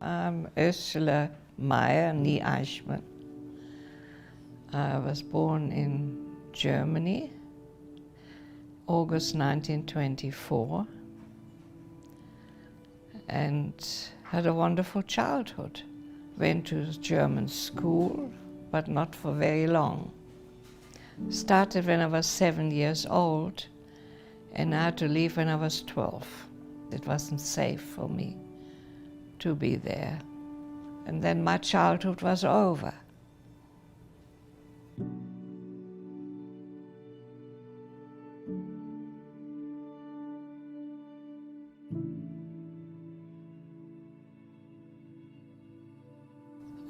I'm Ursula Meyer, nie Eichmann. I was born in Germany, August 1924, and had a wonderful childhood. Went to German school, but not for very long. Started when I was 7 years old, and I had to leave when I was 12. It wasn't safe for me to be there. And then my childhood was over.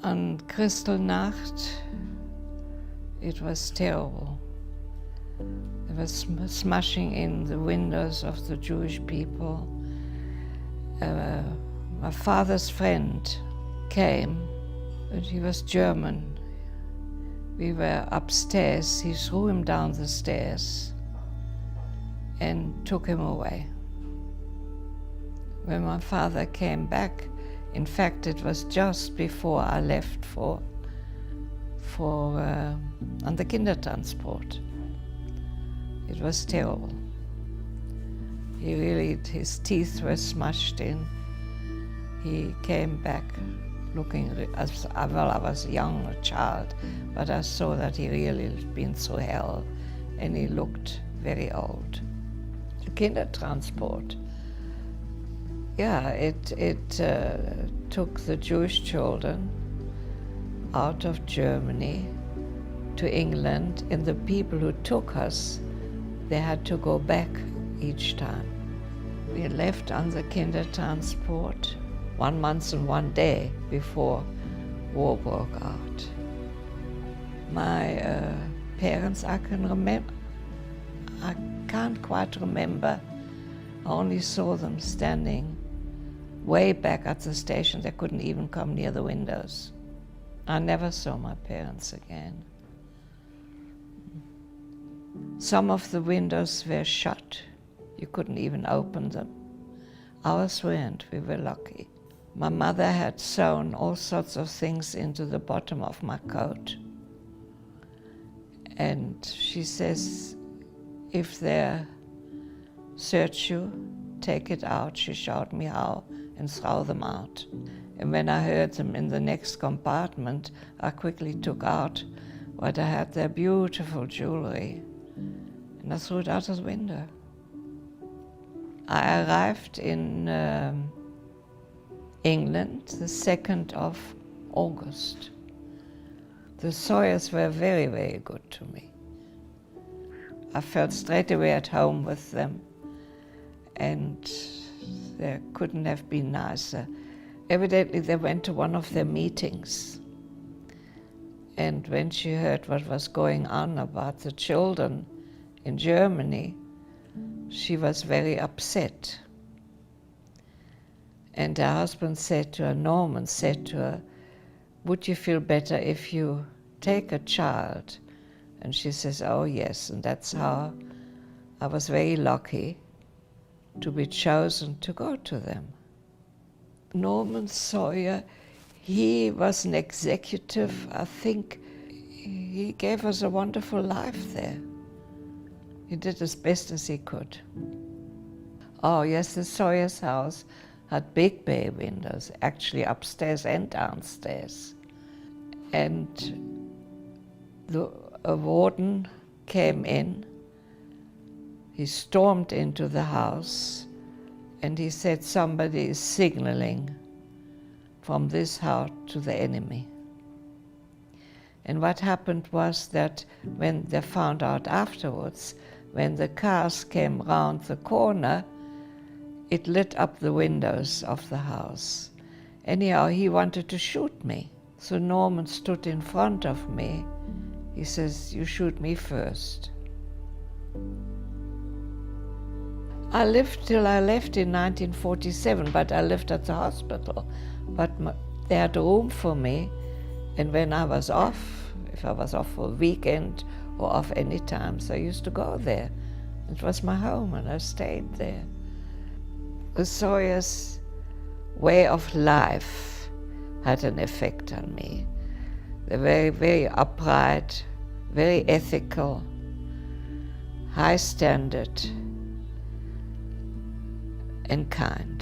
On Kristallnacht, it was terrible. There was smashing in the windows of the Jewish people. My father's friend came, and he was German. We were upstairs. He threw him down the stairs and took him away. When my father came back, in fact, it was just before I left on the Kindertransport. It was terrible. His teeth were smashed in. He came back looking, well, I was young, a child, but I saw that he really had been through hell, and he looked very old. The Kindertransport. Yeah, it took the Jewish children out of Germany to England, and the people who took us, they had to go back each time. We left on the Kindertransport 1 month and 1 day before war broke out. My parents, I can't quite remember. I only saw them standing way back at the station. They couldn't even come near the windows. I never saw my parents again. Some of the windows were shut. You couldn't even open them. Ours weren't. We were lucky. My mother had sewn all sorts of things into the bottom of my coat. And she says, if they search you, take it out. She showed me how, and throw them out. And when I heard them in the next compartment, I quickly took out what I had, their beautiful jewelry, and I threw it out of the window. I arrived in England the 2nd of August. The Sawyers were very, very good to me. I felt straight away at home with them, and they couldn't have been nicer. Evidently they went to one of their meetings, and when she heard what was going on about the children in Germany, she was very upset. And her husband said to her, Norman said to her, would you feel better if you take a child? And she says, oh yes, and that's how I was very lucky to be chosen to go to them. Norman Sawyer, he was an executive. I think he gave us a wonderful life there. He did as best as he could. Oh yes, the Sawyer's house had big bay windows, actually upstairs and downstairs. And a warden came in. He stormed into the house, and he said, somebody is signaling from this house to the enemy. And what happened was that when they found out afterwards, when the cars came round the corner, it lit up the windows of the house. Anyhow, he wanted to shoot me. So Norman stood in front of me. He says, you shoot me first. I lived till I left in 1947, but I lived at the hospital. But they had room for me, and when I was off, if I was off for a weekend or off any time, so I used to go there. It was my home, and I stayed there. The Sawyers' way of life had an effect on me. They're very, very upright, very ethical, high standard, and kind.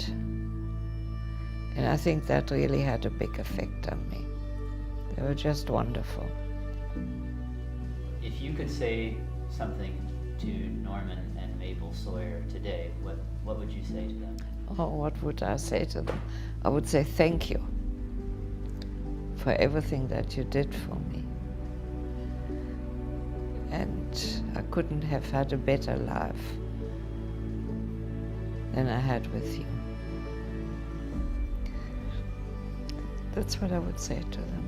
And I think that really had a big effect on me. They were just wonderful. If you could say something to Norman and Mabel Sawyer today, what would you say to them? Oh, what would I say to them? I would say thank you for everything that you did for me. And I couldn't have had a better life than I had with you. That's what I would say to them.